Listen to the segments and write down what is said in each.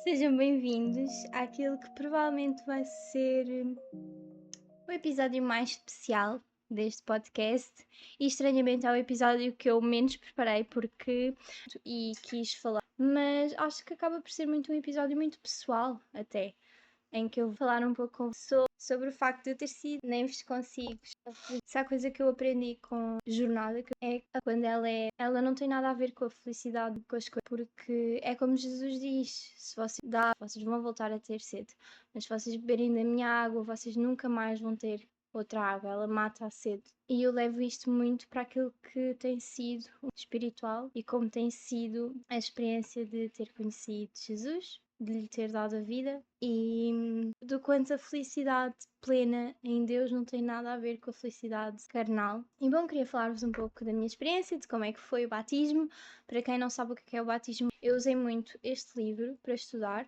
Sejam bem-vindos àquilo que provavelmente vai ser o episódio mais especial deste podcast e estranhamente é o episódio que eu menos preparei porque e quis falar, mas acho que acaba por ser muito um episódio muito pessoal até, em que eu vou falar um pouco sobre o facto de eu ter sido, nem vos consigo. Se há coisa que eu aprendi com jornada é que quando ela não tem nada a ver com a felicidade, com as coisas, porque é como Jesus diz: se vocês dá, vocês vão voltar a ter sede, mas se vocês beberem da minha água, vocês nunca mais vão ter outra água, ela mata a sede. E eu levo isto muito para aquilo que tem sido o espiritual e como tem sido a experiência de ter conhecido Jesus, de lhe ter dado a vida e do quanto a felicidade plena em Deus não tem nada a ver com a felicidade carnal. E bom, queria falar-vos um pouco da minha experiência, de como é que foi o batismo. Para quem não sabe o que é o batismo, eu usei muito este livro para estudar,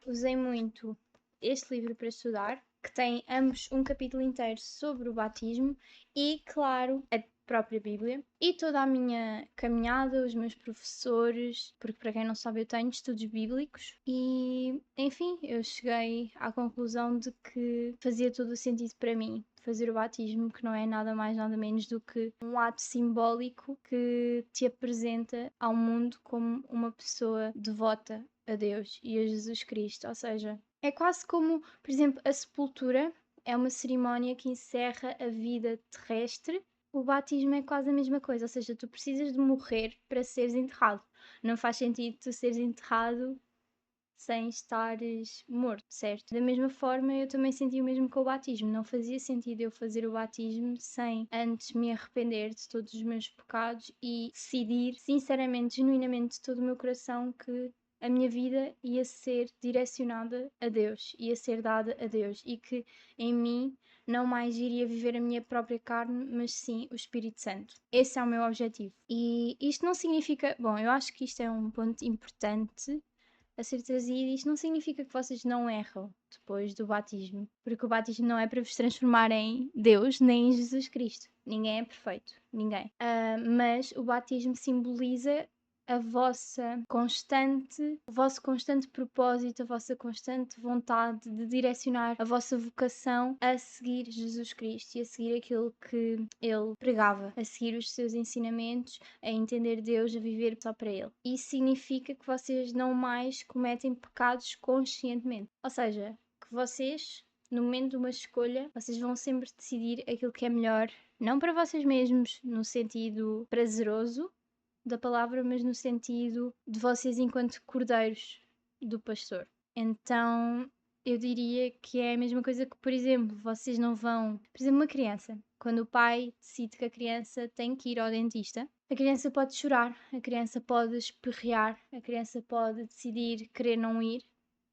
que tem ambos um capítulo inteiro sobre o batismo e, claro, a própria Bíblia e toda a minha caminhada, os meus professores, porque para quem não sabe eu tenho estudos bíblicos e, enfim, eu cheguei à conclusão de que fazia todo o sentido para mim fazer o batismo, que não é nada mais nada menos do que um ato simbólico que te apresenta ao mundo como uma pessoa devota a Deus e a Jesus Cristo, ou seja, é quase como, por exemplo, a sepultura é uma cerimónia que encerra a vida terrestre. O batismo é quase a mesma coisa, ou seja, tu precisas de morrer para seres enterrado. Não faz sentido tu seres enterrado sem estares morto, certo? Da mesma forma, eu também senti o mesmo com o batismo. Não fazia sentido eu fazer o batismo sem antes me arrepender de todos os meus pecados e decidir, sinceramente, genuinamente, de todo o meu coração, que a minha vida ia ser direcionada a Deus, ia ser dada a Deus e que em mim não mais iria viver a minha própria carne, mas sim o Espírito Santo. Esse é o meu objetivo. E isto não significa, bom, eu acho que isto é um ponto importante a ser trazido. Isto não significa que vocês não erram depois do batismo, porque o batismo não é para vos transformar em Deus nem em Jesus Cristo. Ninguém é perfeito, ninguém. Mas o batismo simboliza a vossa constante, o vosso constante propósito, a vossa constante vontade de direcionar a vossa vocação a seguir Jesus Cristo e a seguir aquilo que ele pregava, a seguir os seus ensinamentos, a entender Deus, a viver só para ele. Isso significa que vocês não mais cometem pecados conscientemente. Ou seja, que vocês, no momento de uma escolha, vocês vão sempre decidir aquilo que é melhor, não para vocês mesmos, no sentido prazeroso da palavra, mas no sentido de vocês enquanto cordeiros do pastor. Então, eu diria que é a mesma coisa que, por exemplo, vocês não vão... Por exemplo, uma criança, quando o pai decide que a criança tem que ir ao dentista, a criança pode chorar, a criança pode esperrear, a criança pode decidir querer não ir,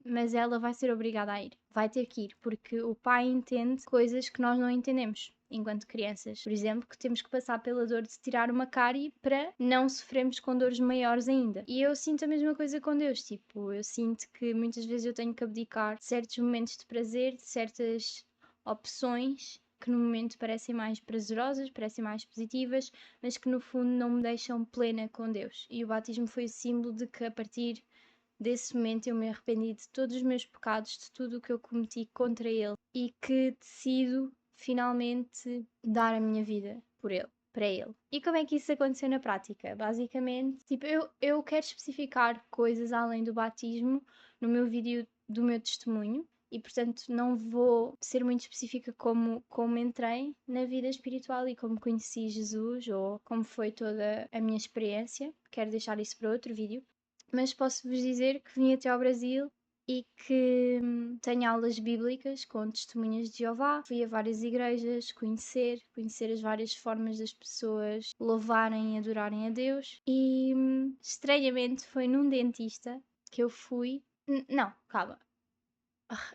mas ela vai ser obrigada a ir. Vai ter que ir, porque o pai entende coisas que nós não entendemos enquanto crianças. Por exemplo, que temos que passar pela dor de tirar uma cárie para não sofrermos com dores maiores ainda. E eu sinto a mesma coisa com Deus, tipo, eu sinto que muitas vezes eu tenho que abdicar de certos momentos de prazer, de certas opções que no momento parecem mais prazerosas, parecem mais positivas, mas que no fundo não me deixam plena com Deus. E o batismo foi o símbolo de que a partir desse momento eu me arrependi de todos os meus pecados, de tudo o que eu cometi contra Ele e que decido finalmente dar a minha vida por Ele, para Ele. E como é que isso aconteceu na prática? Basicamente, tipo, eu quero especificar coisas além do batismo no meu vídeo do meu testemunho. E portanto não vou ser muito específica como entrei na vida espiritual e como conheci Jesus ou como foi toda a minha experiência. Quero deixar isso para outro vídeo, mas posso-vos dizer que vim até ao Brasil e que tenho aulas bíblicas com testemunhas de Jeová. Fui a várias igrejas conhecer as várias formas das pessoas louvarem e adorarem a Deus. E estranhamente foi num dentista que eu fui. Não, calma.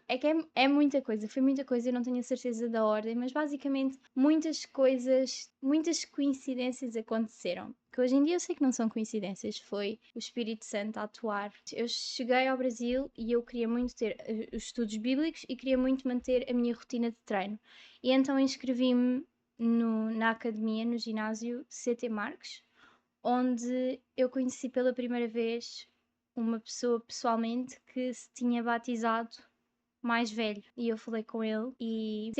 É que é muita coisa, foi muita coisa, eu não tenho a certeza da ordem, mas basicamente muitas coisas, muitas coincidências aconteceram. Que hoje em dia eu sei que não são coincidências, foi o Espírito Santo a atuar. Eu cheguei ao Brasil e eu queria muito ter os estudos bíblicos e queria muito manter a minha rotina de treino. E então inscrevi-me na academia, no ginásio CT Marques, onde eu conheci pela primeira vez uma pessoa pessoalmente que se tinha batizado mais velho, e eu falei com ele e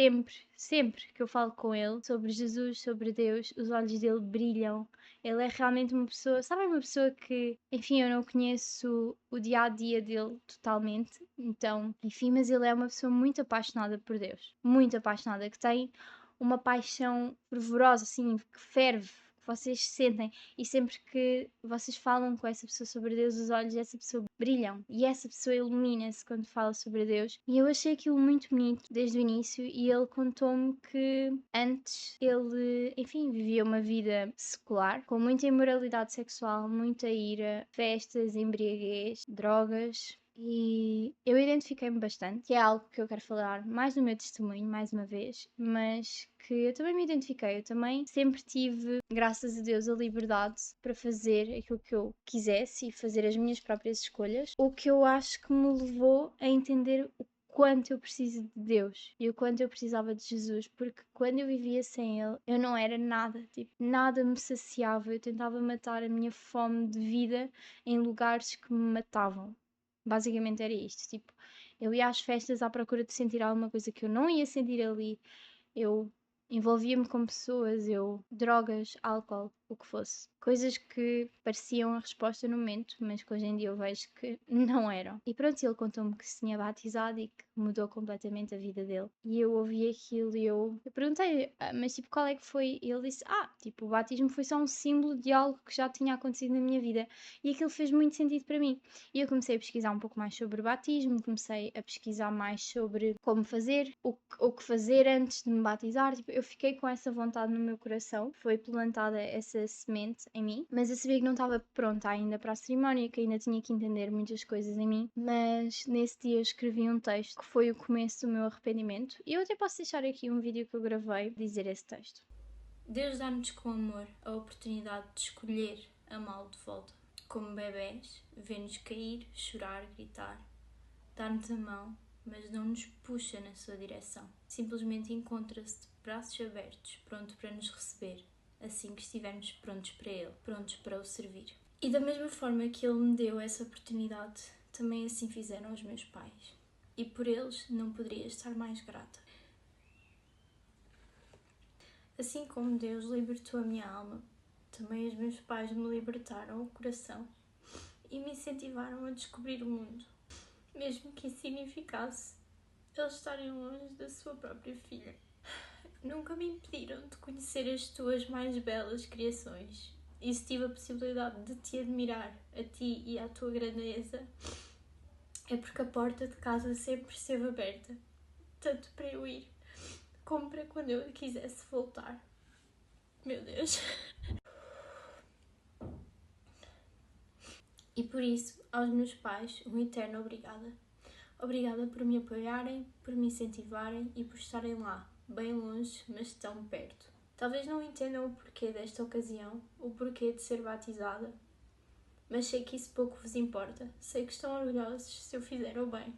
sempre que eu falo com ele sobre Jesus, sobre Deus, os olhos dele brilham. Ele é realmente uma pessoa, sabe, uma pessoa que, enfim, eu não conheço o dia a dia dele totalmente, então, enfim, mas ele é uma pessoa muito apaixonada por Deus, muito apaixonada, que tem uma paixão fervorosa, assim, que ferve, que vocês sentem, e sempre que vocês falam com essa pessoa sobre Deus, os olhos dessa pessoa brilham e essa pessoa ilumina-se quando fala sobre Deus. E eu achei aquilo muito bonito desde o início, e ele contou-me que antes ele, enfim, vivia uma vida secular, com muita imoralidade sexual, muita ira, festas, embriaguez, drogas. E eu identifiquei-me bastante, que é algo que eu quero falar mais no meu testemunho, mais uma vez, mas que eu também me identifiquei. Eu também sempre tive, graças a Deus, a liberdade para fazer aquilo que eu quisesse e fazer as minhas próprias escolhas, o que eu acho que me levou a entender o quanto eu preciso de Deus e o quanto eu precisava de Jesus, porque quando eu vivia sem Ele, eu não era nada, tipo, nada me saciava. Eu tentava matar a minha fome de vida em lugares que me matavam. Basicamente era isto, tipo, eu ia às festas à procura de sentir alguma coisa que eu não ia sentir ali. Eu envolvia-me com pessoas, drogas, álcool, o que fosse. Coisas que pareciam a resposta no momento, mas que hoje em dia eu vejo que não eram. E pronto, ele contou-me que se tinha batizado e que mudou completamente a vida dele. E eu ouvi aquilo e eu perguntei, mas tipo, qual é que foi? E ele disse, tipo, o batismo foi só um símbolo de algo que já tinha acontecido na minha vida. E aquilo fez muito sentido para mim. E eu comecei a pesquisar um pouco mais sobre o batismo, comecei a pesquisar mais sobre como fazer, o que fazer antes de me batizar. Tipo, eu fiquei com essa vontade no meu coração, foi plantada essa semente em mim, mas eu sabia que não estava pronta ainda para a cerimónia, que ainda tinha que entender muitas coisas em mim. Mas nesse dia eu escrevi um texto que foi o começo do meu arrependimento, e eu até posso deixar aqui um vídeo que eu gravei dizer esse texto. Deus dá-nos com amor a oportunidade de escolher amá-lo de volta. Como bebés, vê-nos cair, chorar, gritar. Dá-nos a mão, mas não nos puxa na sua direção. Simplesmente encontra-se de braços abertos, pronto para nos receber, assim que estivermos prontos para Ele, prontos para o servir. E da mesma forma que Ele me deu essa oportunidade, também assim fizeram os meus pais. E por eles não poderia estar mais grata. Assim como Deus libertou a minha alma, também os meus pais me libertaram o coração e me incentivaram a descobrir o mundo, mesmo que isso significasse eles estarem longe da sua própria filha. Nunca me impediram de conhecer as tuas mais belas criações, e se tive a possibilidade de te admirar, a ti e à tua grandeza, é porque a porta de casa sempre esteve aberta, tanto para eu ir, como para quando eu quisesse voltar. Meu Deus. E por isso, aos meus pais, um eterno obrigada. Obrigada por me apoiarem, por me incentivarem e por estarem lá, bem longe, mas tão perto. Talvez não entendam o porquê desta ocasião, o porquê de ser batizada, mas sei que isso pouco vos importa. Sei que estão orgulhosos se eu fizer o bem,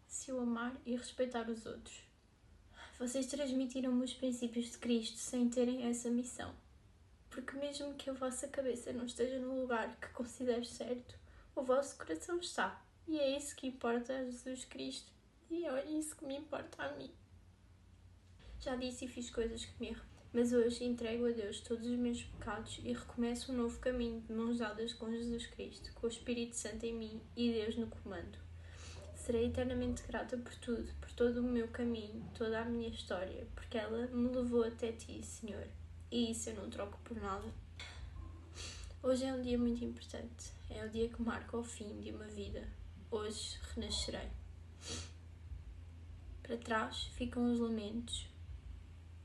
se eu amar e respeitar os outros. Vocês transmitiram-me os princípios de Cristo sem terem essa missão. Porque mesmo que a vossa cabeça não esteja no lugar que considero certo, o vosso coração está. E é isso que importa a Jesus Cristo. E é isso que me importa a mim. Já disse e fiz coisas que me arrependo, mas hoje entrego a Deus todos os meus pecados e recomeço um novo caminho de mãos dadas com Jesus Cristo, com o Espírito Santo em mim e Deus no comando. Serei eternamente grata por tudo, por todo o meu caminho, toda a minha história, porque ela me levou até ti, Senhor. E isso eu não troco por nada. Hoje é um dia muito importante. É o dia que marca o fim de uma vida. Hoje renascerei. Para trás ficam os lamentos,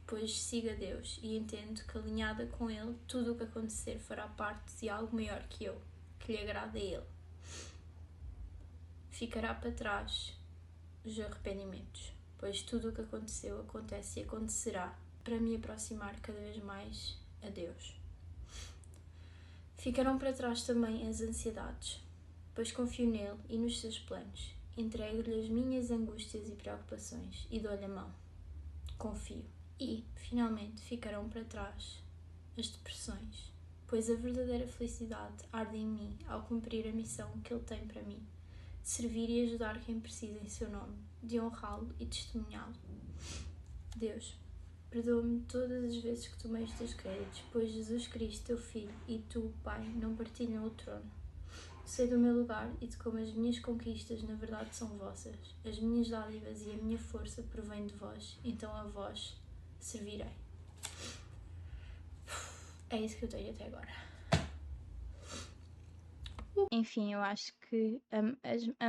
pois sigo a Deus e entendo que, alinhada com Ele, tudo o que acontecer fará parte de algo maior que eu, que lhe agrada a Ele. Ficará para trás os arrependimentos, pois tudo o que aconteceu acontece e acontecerá para me aproximar cada vez mais a Deus. Ficarão para trás também as ansiedades, pois confio nele e nos seus planos. Entrego-lhe as minhas angústias e preocupações e dou-lhe a mão. Confio. E, finalmente, ficarão para trás as depressões, pois a verdadeira felicidade arde em mim ao cumprir a missão que Ele tem para mim, de servir e ajudar quem precisa em seu nome, de honrá-lo e testemunhá-lo. Deus, perdoa-me todas as vezes que tomei os teus créditos, pois Jesus Cristo, teu Filho, e tu, Pai, não partilham o trono. Sei do meu lugar e de como as minhas conquistas na verdade são vossas. As minhas dádivas e a minha força provêm de vós, então a vós servirei. É isso que eu tenho até agora. Enfim, eu acho que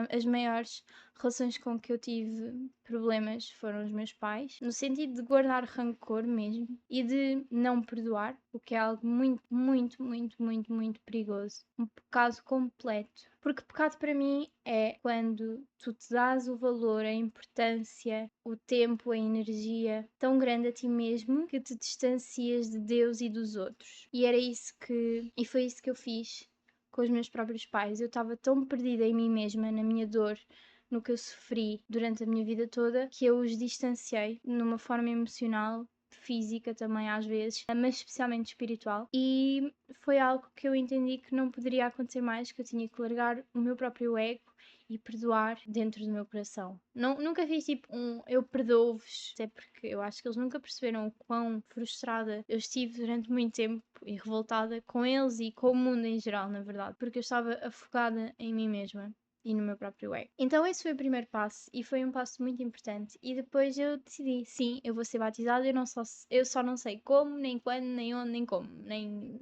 as maiores relações com que eu tive problemas foram os meus pais, no sentido de guardar rancor mesmo e de não perdoar, o que é algo muito, muito, muito, muito, muito perigoso. Um pecado completo. Porque pecado para mim é quando tu te dás o valor, a importância, o tempo, a energia tão grande a ti mesmo que te distancias de Deus e dos outros. E foi isso que eu fiz com os meus próprios pais. Eu estava tão perdida em mim mesma, na minha dor, no que eu sofri durante a minha vida toda, que eu os distanciei numa forma emocional, física também às vezes, mas especialmente espiritual. E foi algo que eu entendi que não poderia acontecer mais, que eu tinha que largar o meu próprio ego e perdoar dentro do meu coração. Não, nunca fiz tipo eu perdoo-vos, até porque eu acho que eles nunca perceberam o quão frustrada eu estive durante muito tempo e revoltada com eles e com o mundo em geral, na verdade, porque eu estava afogada em mim mesma e no meu próprio ego. Então esse foi o primeiro passo e foi um passo muito importante. E depois eu decidi, sim, eu vou ser batizada, eu só não sei como, nem quando, nem onde, nem como, nem...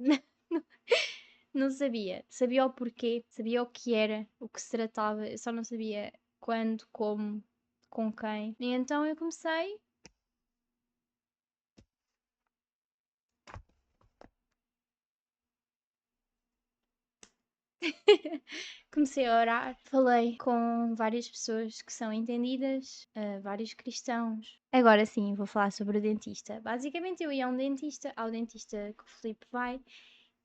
Não sabia. Sabia o porquê, sabia o que era, o que se tratava, eu só não sabia quando, como, com quem. E então eu comecei. Comecei a orar, falei com várias pessoas que são entendidas, vários cristãos. Agora sim, vou falar sobre o dentista. Basicamente, eu ia ao dentista que o Filipe vai,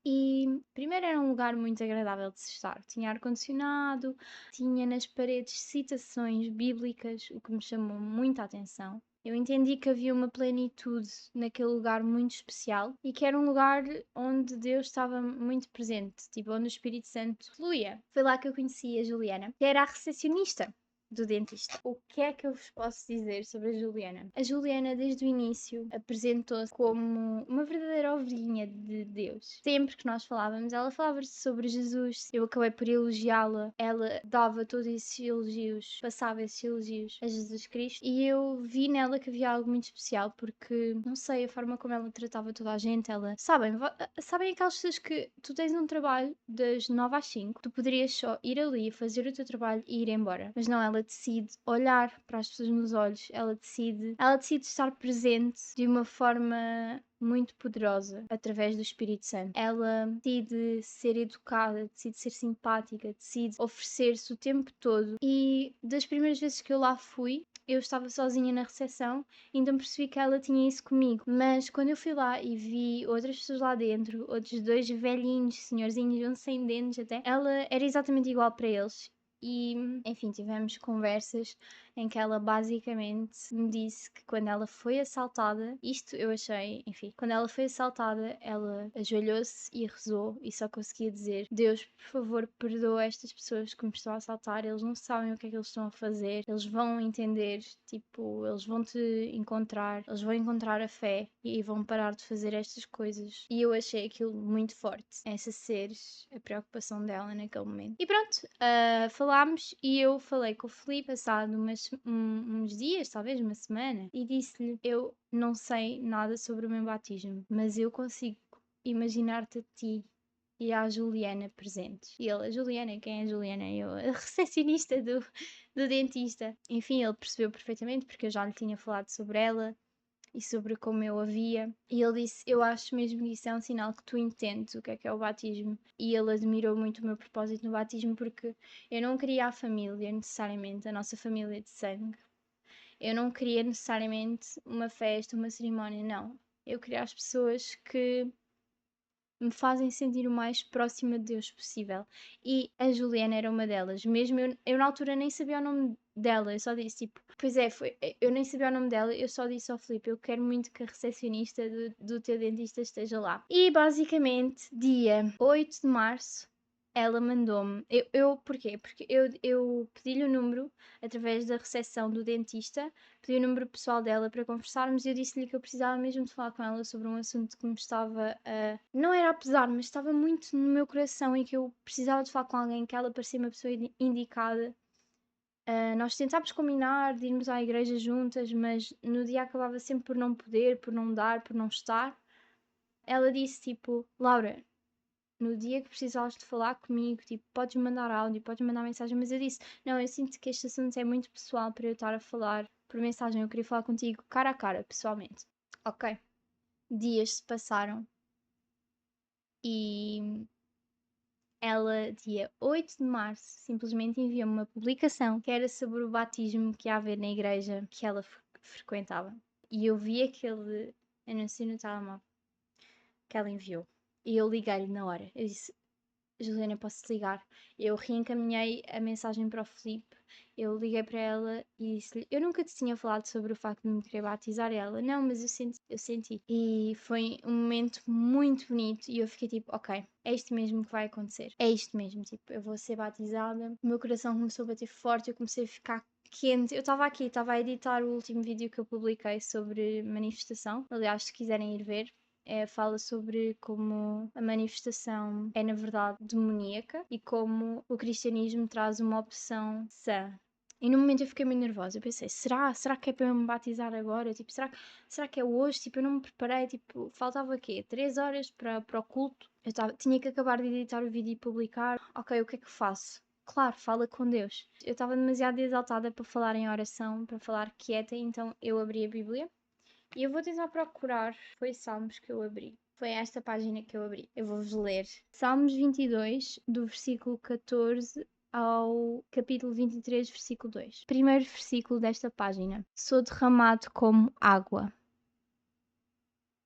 e primeiro era um lugar muito agradável de se estar. Tinha ar-condicionado, tinha nas paredes citações bíblicas, o que me chamou muita atenção. Eu entendi que havia uma plenitude naquele lugar muito especial e que era um lugar onde Deus estava muito presente, tipo onde o Espírito Santo fluía. Foi lá que eu conheci a Juliana, que era a recepcionista do dentista. O que é que eu vos posso dizer sobre a Juliana? A Juliana, desde o início, apresentou-se como uma verdadeira ovelhinha de Deus. Sempre que nós falávamos, ela falava sobre Jesus. Eu acabei por elogiá-la. Ela dava todos esses elogios, passava esses elogios a Jesus Cristo. E eu vi nela que havia algo muito especial, porque, não sei, a forma como ela tratava toda a gente, ela... Sabem aquelas pessoas que tu tens um trabalho das 9 às 5, tu poderias só ir ali, fazer o teu trabalho e ir embora. Mas não, ela decide olhar para as pessoas nos olhos, ela decide estar presente de uma forma muito poderosa através do Espírito Santo. Ela decide ser educada, decide ser simpática, decide oferecer-se o tempo todo. E das primeiras vezes que eu lá fui, eu estava sozinha na recepção, então percebi que ela tinha isso comigo. Mas quando eu fui lá e vi outras pessoas lá dentro, outros dois velhinhos, senhorzinhos, um sem dentes até, ela era exatamente igual para eles. E, enfim, tivemos conversas em que ela basicamente me disse que quando ela foi assaltada, isto eu achei, enfim, quando ela foi assaltada, ela ajoelhou-se e rezou e só conseguia dizer: Deus, por favor, perdoa estas pessoas que me estão a assaltar, eles não sabem o que é que eles estão a fazer, eles vão entender, tipo, eles vão te encontrar, eles vão encontrar a fé e vão parar de fazer estas coisas. E eu achei aquilo muito forte, essa ser a preocupação dela naquele momento. E pronto, falámos e eu falei com o Filipe passado uns dias, talvez uma semana, e disse-lhe: Eu não sei nada sobre o meu batismo, mas eu consigo imaginar-te a ti e à Juliana presentes. E ele: A Juliana, quem é a Juliana? Eu: A recepcionista do dentista. Enfim, ele percebeu perfeitamente porque eu já lhe tinha falado sobre ela e sobre como eu a via. E ele disse: Eu acho mesmo que isso é um sinal que tu entendes o que é o batismo. E ele admirou muito o meu propósito no batismo porque eu não queria a família necessariamente, a nossa família de sangue. Eu não queria necessariamente uma festa, uma cerimónia, não. Eu queria as pessoas que me fazem sentir o mais próxima de Deus possível. E a Juliana era uma delas. Mesmo eu na altura nem sabia o nome dela, eu só disse tipo: Pois é, eu nem sabia o nome dela, eu só disse ao Filipe, eu quero muito que a recepcionista do teu dentista esteja lá. E basicamente, dia 8 de março, ela mandou-me. Porquê? Porque eu pedi-lhe o número através da recepção do dentista, pedi o número pessoal dela para conversarmos e eu disse-lhe que eu precisava mesmo de falar com ela sobre um assunto que me estava a. Não era a pesar, mas estava muito no meu coração e que eu precisava de falar com alguém, que ela parecia uma pessoa indicada. Nós tentámos combinar de irmos à igreja juntas, mas no dia acabava sempre por não poder, por não dar, por não estar. Ela disse tipo, Laura, no dia que precisares de falar comigo, tipo, podes mandar áudio, podes mandar mensagem, mas eu disse, não, eu sinto que este assunto é muito pessoal para eu estar a falar por mensagem, eu queria falar contigo cara a cara, pessoalmente. Ok. Dias se passaram e ela, dia 8 de março, simplesmente enviou-me uma publicação que era sobre o batismo que ia haver na igreja que ela frequentava. E eu vi aquele anúncio no telemóvel que ela enviou. E eu liguei-lhe na hora. Eu disse, Juliana, posso te ligar? Eu reencaminhei a mensagem para o Filipe. Eu liguei para ela e disse-lhe, eu nunca te tinha falado sobre o facto de me querer batizar. Ela, não, mas eu senti. E foi um momento muito bonito e eu fiquei tipo, ok, é isto mesmo que vai acontecer. É isto mesmo, tipo, eu vou ser batizada. O meu coração começou a bater forte, eu comecei a ficar quente. Eu estava aqui, estava a editar o último vídeo que eu publiquei sobre manifestação. Aliás, se quiserem ir ver, fala sobre como a manifestação é na verdade demoníaca e como o cristianismo traz uma opção sã. E no momento eu fiquei meio nervosa, eu pensei, será que é para eu me batizar agora? Tipo, será que é hoje? Tipo, eu não me preparei, tipo, faltava quê? 3 horas para o culto? Tinha que acabar de editar o vídeo e publicar. Ok, o que é que faço? Claro, fala com Deus. Eu estava demasiado exaltada para falar em oração, para falar quieta, então eu abri a Bíblia e eu vou tentar procurar. Foi Salmos que eu abri. Foi esta página que eu abri. Eu vou-vos ler. Salmos 22, do versículo 14 ao capítulo 23, versículo 2. Primeiro versículo desta página. Sou derramado como água.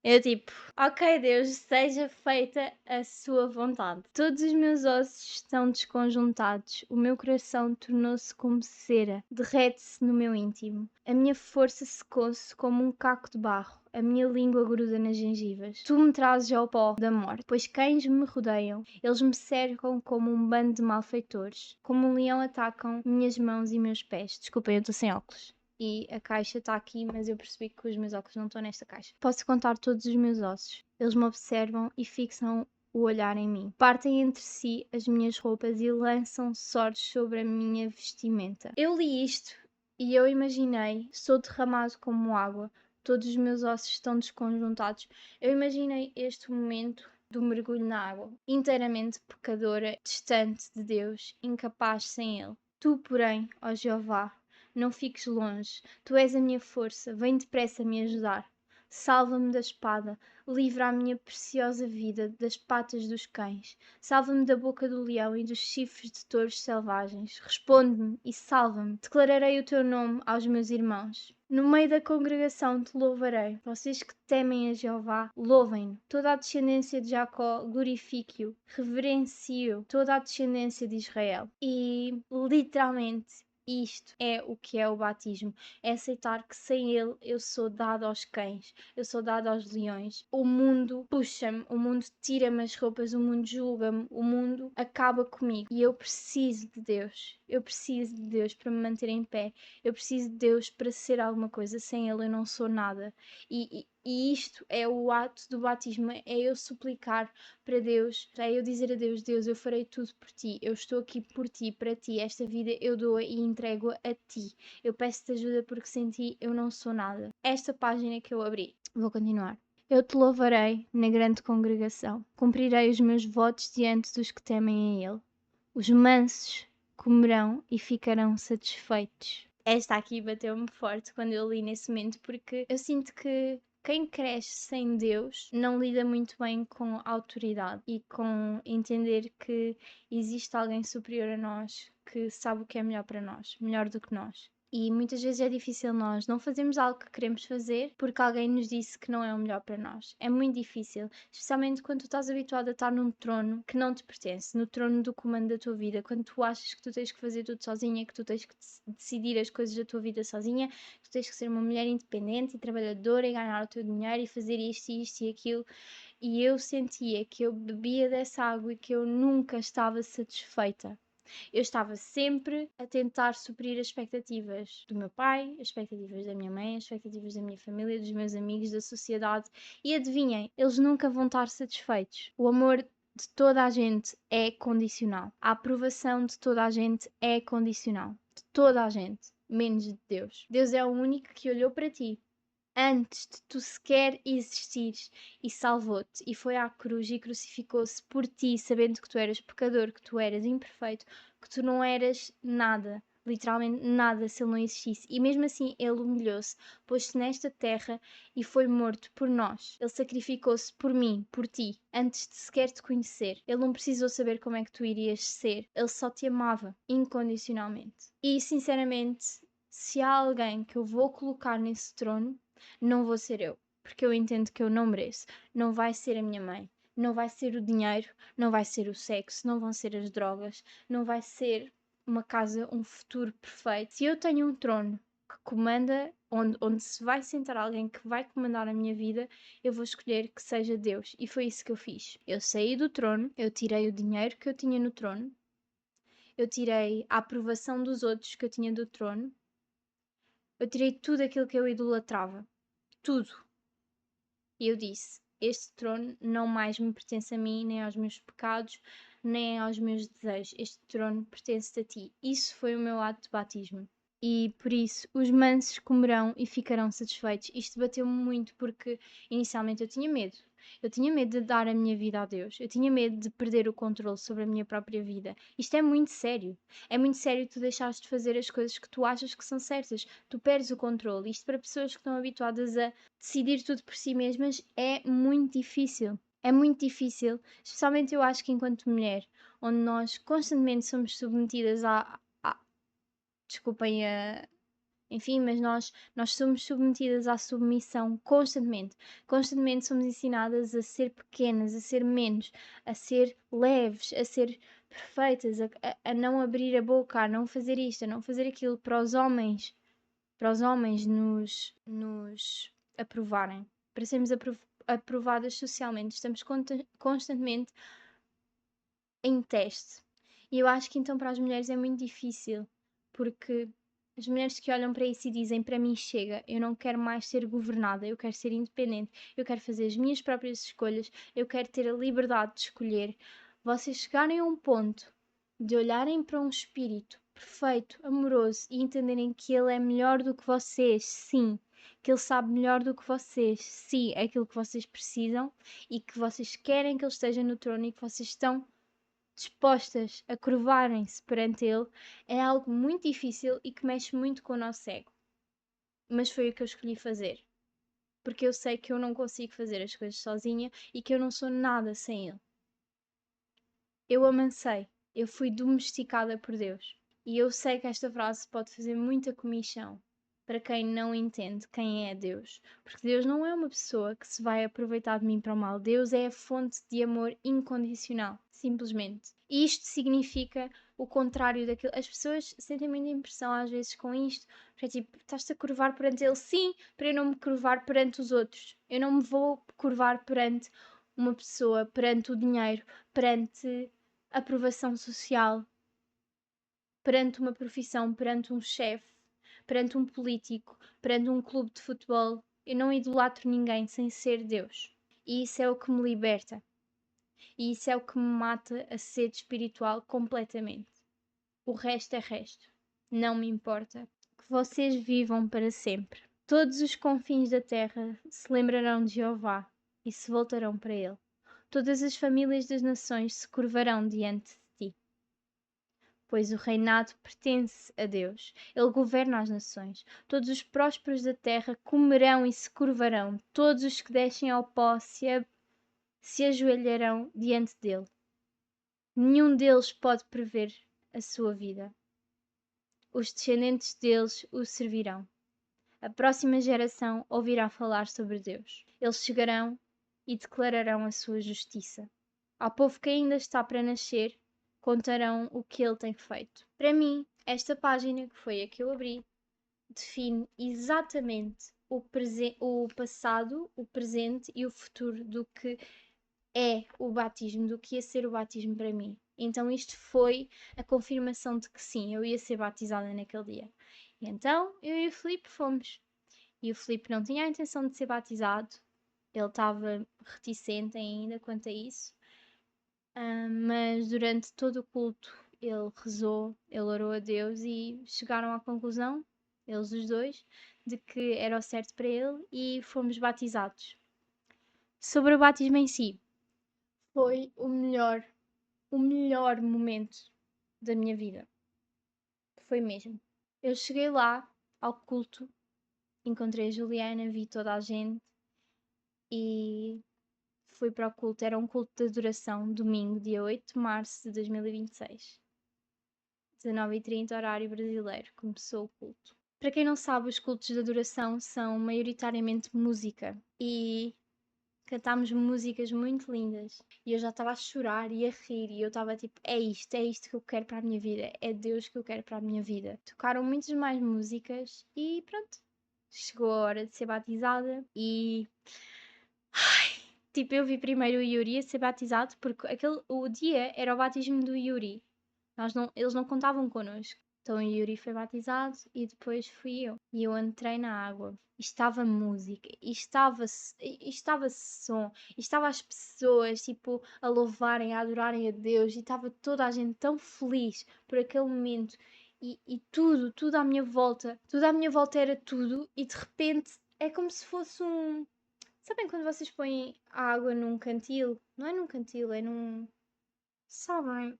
Eu tipo, ok Deus, seja feita a sua vontade. Todos os meus ossos estão desconjuntados, o meu coração tornou-se como cera, derrete-se no meu íntimo. A minha força secou-se como um caco de barro, a minha língua gruda nas gengivas. Tu me trazes ao pó da morte, pois cães me rodeiam, eles me cercam como um bando de malfeitores. Como um leão atacam minhas mãos e meus pés. Desculpem, eu estou sem óculos. E a caixa está aqui, mas eu percebi que os meus óculos não estão nesta caixa. Posso contar todos os meus ossos. Eles me observam e fixam o olhar em mim. Partem entre si as minhas roupas e lançam sortes sobre a minha vestimenta. Eu li isto e eu imaginei, sou derramado como água, todos os meus ossos estão desconjuntados. Eu imaginei este momento do mergulho na água, inteiramente pecadora, distante de Deus, incapaz sem Ele. Tu, porém, ó Jeová, não fiques longe, tu és a minha força, vem depressa me ajudar. Salva-me da espada, livra a minha preciosa vida das patas dos cães. Salva-me da boca do leão e dos chifres de touros selvagens. Responde-me e salva-me. Declararei o teu nome aos meus irmãos. No meio da congregação te louvarei. Vocês que temem a Jeová, louvem-no. Toda a descendência de Jacó, glorifique-o. Reverencie-o. Toda a descendência de Israel. E, literalmente, isto é o que é o batismo. É aceitar que sem ele eu sou dado aos cães, eu sou dado aos leões. O mundo puxa-me, o mundo tira-me as roupas, o mundo julga-me, o mundo acaba comigo. E eu preciso de Deus. Eu preciso de Deus para me manter em pé. Eu preciso de Deus para ser alguma coisa. Sem ele eu não sou nada. E isto é o ato do batismo, é eu suplicar para Deus, é eu dizer a Deus, Deus, eu farei tudo por ti, eu estou aqui por ti, para ti, esta vida eu dou e entrego a ti. Eu peço-te ajuda porque sem ti eu não sou nada. Esta página que eu abri, vou continuar. Eu te louvarei na grande congregação, cumprirei os meus votos diante dos que temem a Ele. Os mansos comerão e ficarão satisfeitos. Esta aqui bateu-me forte quando eu li nesse momento, porque eu sinto que quem cresce sem Deus não lida muito bem com autoridade e com entender que existe alguém superior a nós que sabe o que é melhor para nós, melhor do que nós. E muitas vezes é difícil nós não fazermos algo que queremos fazer porque alguém nos disse que não é o melhor para nós. É muito difícil, especialmente quando tu estás habituado a estar num trono que não te pertence, no trono do comando da tua vida, quando tu achas que tu tens que fazer tudo sozinha, que tu tens que decidir as coisas da tua vida sozinha, que tu tens que ser uma mulher independente e trabalhadora e ganhar o teu dinheiro e fazer isto e aquilo. E eu sentia que eu bebia dessa água e que eu nunca estava satisfeita. Eu estava sempre a tentar suprir as expectativas do meu pai, as expectativas da minha mãe, as expectativas da minha família, dos meus amigos, da sociedade. E adivinhem, eles nunca vão estar satisfeitos. O amor de toda a gente é condicional. A aprovação de toda a gente é condicional. De toda a gente, menos de Deus. Deus é o único que olhou para ti antes de tu sequer existires e salvou-te e foi à cruz e crucificou-se por ti, sabendo que tu eras pecador, que tu eras imperfeito, que tu não eras nada, literalmente nada se ele não existisse. E mesmo assim ele humilhou-se, pôs-se nesta terra e foi morto por nós. Ele sacrificou-se por mim, por ti, antes de sequer te conhecer. Ele não precisou saber como é que tu irias ser, ele só te amava incondicionalmente. E sinceramente, se há alguém que eu vou colocar nesse trono, não vou ser eu, porque eu entendo que eu não mereço. Não vai ser a minha mãe, não vai ser o dinheiro, não vai ser o sexo, não vão ser as drogas, não vai ser uma casa, um futuro perfeito. Se eu tenho um trono que comanda, onde se vai sentar alguém que vai comandar a minha vida, eu vou escolher que seja Deus. E foi isso que eu fiz. Eu saí do trono, eu tirei o dinheiro que eu tinha no trono, eu tirei a aprovação dos outros que eu tinha do trono, eu tirei tudo aquilo que eu idolatrava. Tudo. E eu disse: este trono não mais me pertence a mim, nem aos meus pecados, nem aos meus desejos. Este trono pertence a ti. Isso foi o meu ato de batismo. E por isso os mansos comerão e ficarão satisfeitos. Isto bateu-me muito porque inicialmente eu tinha medo. Eu tinha medo de dar a minha vida a Deus. Eu tinha medo de perder o controle sobre a minha própria vida. Isto é muito sério. É muito sério tu deixares de fazer as coisas que tu achas que são certas. Tu perdes o controle. Isto para pessoas que estão habituadas a decidir tudo por si mesmas é muito difícil. É muito difícil, especialmente eu acho que enquanto mulher, onde nós constantemente somos submetidas desculpem a. Enfim, mas nós somos submetidas à submissão constantemente. Constantemente somos ensinadas a ser pequenas, a ser menos, a ser leves, a ser perfeitas, a não abrir a boca, a não fazer isto, a não fazer aquilo para os homens nos aprovarem, para sermos aprovadas socialmente. Estamos constantemente em teste. E eu acho que então para as mulheres é muito difícil, porque as mulheres que olham para isso e dizem: para mim chega, eu não quero mais ser governada, eu quero ser independente, eu quero fazer as minhas próprias escolhas, eu quero ter a liberdade de escolher. Vocês chegarem a um ponto de olharem para um espírito perfeito, amoroso e entenderem que ele é melhor do que vocês, sim, que ele sabe melhor do que vocês, sim, é aquilo que vocês precisam e que vocês querem que ele esteja no trono e que vocês estão dispostas a curvarem-se perante ele, é algo muito difícil e que mexe muito com o nosso ego. Mas foi o que eu escolhi fazer, porque eu sei que eu não consigo fazer as coisas sozinha e que eu não sou nada sem ele. Eu amancei, eu fui domesticada por Deus. E eu sei que esta frase pode fazer muita comichão para quem não entende quem é Deus. Porque Deus não é uma pessoa que se vai aproveitar de mim para o mal. Deus é a fonte de amor incondicional, simplesmente. E isto significa o contrário daquilo. As pessoas sentem muita impressão às vezes com isto. Porque é tipo, estás-te a curvar perante Ele? Sim, para eu não me curvar perante os outros. Eu não me vou curvar perante uma pessoa, perante o dinheiro, perante aprovação social, perante uma profissão, perante um chefe, perante um político, perante um clube de futebol. Eu não idolatro ninguém sem ser Deus. E isso é o que me liberta. E isso é o que me mata a sede espiritual completamente. O resto é resto. Não me importa. Que vocês vivam para sempre. Todos os confins da terra se lembrarão de Jeová e se voltarão para ele. Todas as famílias das nações se curvarão diante de ti. Pois o reinado pertence a Deus. Ele governa as nações. Todos os prósperos da terra comerão e se curvarão. Todos os que descem ao pó se ajoelharão diante dele. Nenhum deles pode prever a sua vida. os descendentes deles o servirão. A próxima geração ouvirá falar sobre Deus. Eles chegarão e declararão a sua justiça. Ao povo que ainda está para nascer, contarão o que ele tem feito. Para mim, esta página, que foi a que eu abri, define exatamente o passado, o presente e o futuro do que é o batismo, do que ia ser o batismo para mim. Então isto foi a confirmação de que sim, eu ia ser batizada naquele dia. E então eu e o Filipe fomos. E o Filipe não tinha a intenção de ser batizado, ele estava reticente ainda quanto a isso. Mas durante todo o culto ele rezou, ele orou a Deus e chegaram à conclusão, eles os dois, de que era o certo para ele e fomos batizados. Sobre o batismo em si, foi o melhor momento da minha vida. Foi mesmo. Eu cheguei lá ao culto, encontrei a Juliana, vi toda a gente e fui para o culto. Era um culto de adoração, domingo, dia 8 de março de 2026. 19h30, horário brasileiro, começou o culto. Para quem não sabe, os cultos de adoração são maioritariamente música e cantámos músicas muito lindas e eu já estava a chorar e a rir e eu estava tipo, é isto que eu quero para a minha vida, é Deus que eu quero para a minha vida. Tocaram muitas mais músicas e pronto, chegou a hora de ser batizada e tipo, eu vi primeiro o Yuri a ser batizado porque o dia era o batismo do Yuri. Eles não contavam connosco. Então o Yuri foi batizado e depois fui eu. E eu entrei na água. E estava música, e estava som, e estava as pessoas tipo a louvarem, a adorarem a Deus, e estava toda a gente tão feliz por aquele momento. E tudo tudo à minha volta era tudo, e de repente é como se fosse um. Sabem quando vocês põem a água num cantil? Não é num cantil, é num. Sabem?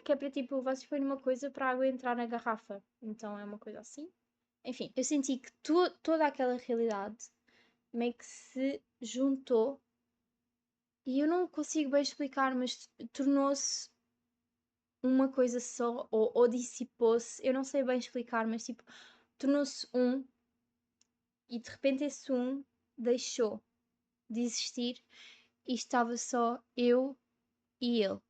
Que é para tipo, vocês põem uma coisa para a água entrar na garrafa. Então é uma coisa assim. Enfim, eu senti que toda aquela realidade meio que se juntou e eu não consigo bem explicar, mas tornou-se uma coisa só ou dissipou-se. Eu não sei bem explicar, mas tipo, tornou-se um e de repente esse um deixou de existir e estava só eu e ele.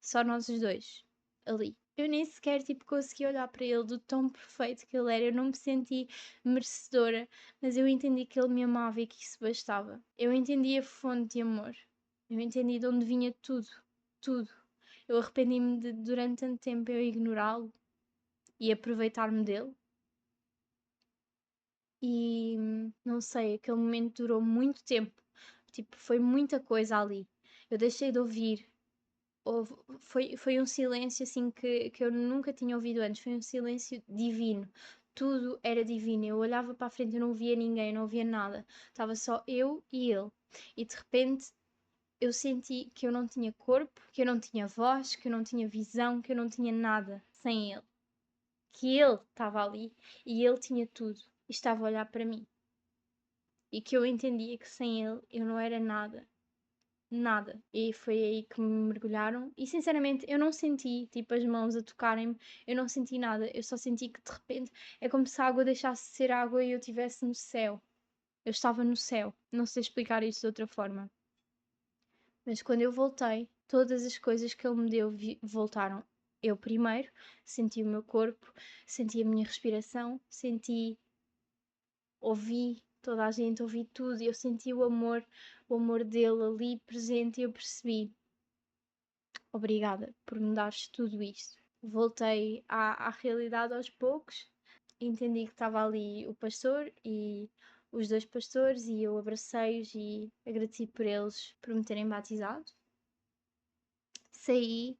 Só nós os dois ali. Eu nem sequer tipo, consegui olhar para ele do tão perfeito que ele era. Eu não me senti merecedora, mas eu entendi que ele me amava e que isso bastava. Eu entendi a fonte de amor. Eu entendi de onde vinha tudo. Tudo. Eu arrependi-me de, durante tanto tempo, eu ignorá-lo e aproveitar-me dele. E não sei, aquele momento durou muito tempo. Tipo, foi muita coisa ali. Eu deixei de ouvir. Foi um silêncio assim que eu nunca tinha ouvido antes. Foi um silêncio divino. Tudo era divino. Eu olhava para a frente e não via ninguém, não via nada. Estava só eu e ele. E de repente eu senti que eu não tinha corpo, que eu não tinha voz, que eu não tinha visão, que eu não tinha nada sem ele. Que ele estava ali e ele tinha tudo. E estava a olhar para mim. E que eu entendia que sem ele eu não era nada. Nada. E foi aí que me mergulharam. E sinceramente, eu não senti tipo as mãos a tocarem-me, eu não senti nada. Eu só senti que de repente é como se a água deixasse de ser água e eu estivesse no céu. Eu estava no céu. Não sei explicar isto de outra forma. Mas quando eu voltei, todas as coisas que ele me deu voltaram. Eu primeiro senti o meu corpo, senti a minha respiração, ouvi toda a gente, ouvi tudo, eu senti o amor dele ali presente e eu percebi, obrigada por me dares tudo isto. Voltei à realidade aos poucos, entendi que estava ali o pastor e os dois pastores e eu abracei-os e agradeci por eles por me terem batizado. Saí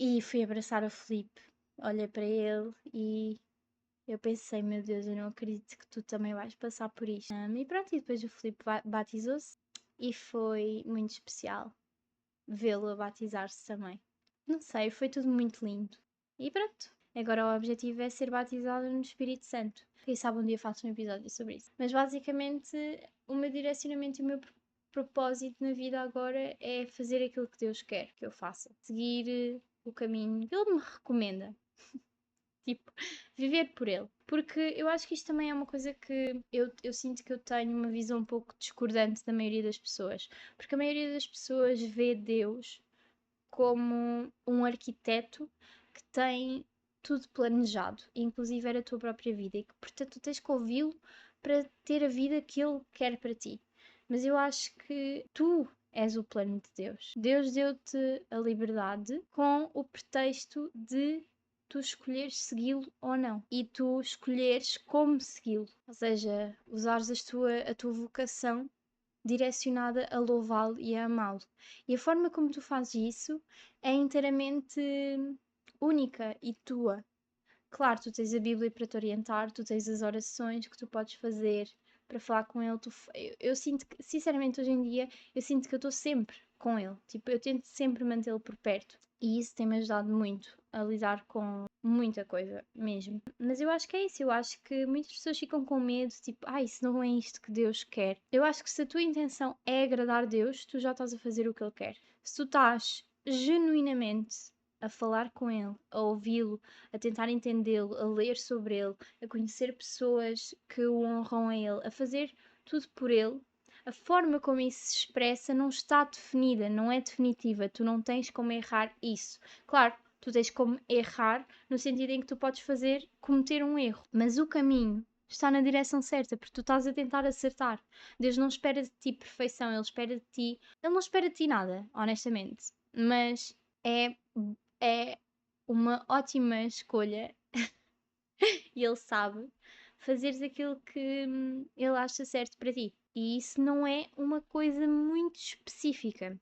e fui abraçar o Filipe, olhei para ele e eu pensei, meu Deus, eu não acredito que tu também vais passar por isto. E pronto, e depois o Filipe batizou-se e foi muito especial vê-lo a batizar-se também. Não sei, foi tudo muito lindo. E pronto, agora o objetivo é ser batizado no Espírito Santo. Quem sabe um dia faço um episódio sobre isso. Mas basicamente o meu direcionamento e o meu propósito na vida agora é fazer aquilo que Deus quer que eu faça. Seguir o caminho que Ele me recomenda. Tipo, viver por Ele. Porque eu acho que isto também é uma coisa que eu sinto que eu tenho uma visão um pouco discordante da maioria das pessoas. Porque a maioria das pessoas vê Deus como um arquiteto que tem tudo planejado, inclusive era a tua própria vida, e que portanto tu tens que ouvi-lo para ter a vida que ele quer para ti. Mas eu acho que tu és o plano de Deus. Deus deu-te a liberdade com o pretexto de tu escolheres segui-lo ou não. E tu escolheres como segui-lo. Ou seja, usares a tua vocação direcionada a louvá-lo e a amá-lo. E a forma como tu fazes isso é inteiramente única e tua. Claro, tu tens a Bíblia para te orientar, tu tens as orações que tu podes fazer para falar com ele. Eu sinto que, sinceramente, hoje em dia, eu sinto que eu estou sempre com ele. Tipo, eu tento sempre mantê-lo por perto. E isso tem-me ajudado muito a lidar com muita coisa mesmo. Mas eu acho que é isso. Eu acho que muitas pessoas ficam com medo, tipo, isso não é isto que Deus quer. Eu acho que se a tua intenção é agradar Deus, tu já estás a fazer o que Ele quer. Se tu estás genuinamente a falar com Ele, a ouvi-lo, a tentar entendê-lo, a ler sobre ele, a conhecer pessoas que o honram a ele, a fazer tudo por ele, a forma como isso se expressa não está definida, não é definitiva. Tu não tens como errar isso. Claro, tu tens como errar no sentido em que tu podes cometer um erro, mas o caminho está na direção certa, porque tu estás a tentar acertar. Deus não espera de ti perfeição, Ele não espera de ti nada, honestamente, mas é uma ótima escolha e Ele sabe fazeres aquilo que Ele acha certo para ti. E isso não é uma coisa muito específica.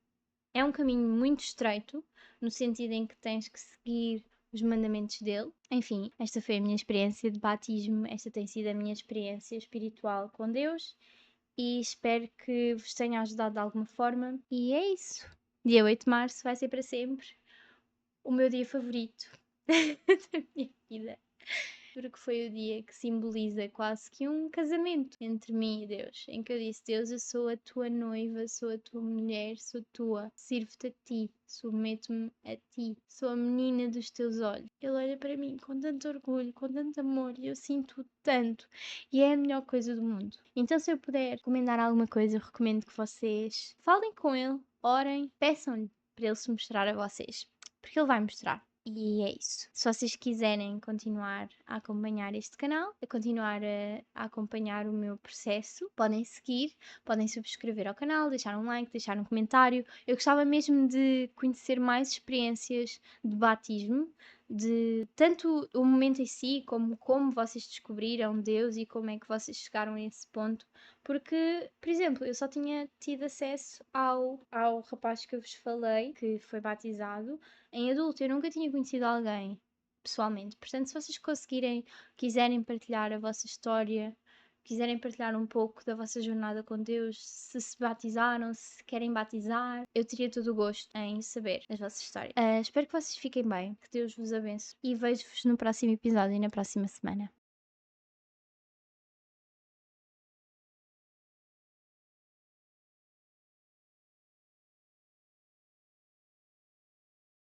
É um caminho muito estreito, no sentido em que tens que seguir os mandamentos dele. Enfim, esta foi a minha experiência de batismo, esta tem sido a minha experiência espiritual com Deus e espero que vos tenha ajudado de alguma forma. E é isso. Dia 8 de março vai ser para sempre o meu dia favorito da minha vida. Porque foi o dia que simboliza quase que um casamento entre mim e Deus, em que eu disse: Deus, eu sou a tua noiva, sou a tua mulher, sou tua, sirvo-te a ti, submeto-me a ti, sou a menina dos teus olhos. Ele olha para mim com tanto orgulho, com tanto amor, e eu sinto tanto, e é a melhor coisa do mundo. Então, se eu puder recomendar alguma coisa, eu recomendo que vocês falem com ele, orem, peçam-lhe para ele se mostrar a vocês, porque ele vai mostrar. E é isso. Se vocês quiserem continuar a acompanhar este canal, a continuar a acompanhar o meu processo, podem seguir, podem subscrever ao canal, deixar um like, deixar um comentário. Eu gostava mesmo de conhecer mais experiências de batismo, de tanto o momento em si, como vocês descobriram Deus e como é que vocês chegaram a esse ponto. Porque, por exemplo, eu só tinha tido acesso ao rapaz que eu vos falei, que foi batizado, em adulto. Eu nunca tinha conhecido alguém pessoalmente. Portanto, se vocês quiserem partilhar a vossa história, quiserem partilhar um pouco da vossa jornada com Deus, se batizaram, se querem batizar, eu teria todo o gosto em saber as vossas histórias. Espero que vocês fiquem bem, que Deus vos abençoe e vejo-vos no próximo episódio e na próxima semana.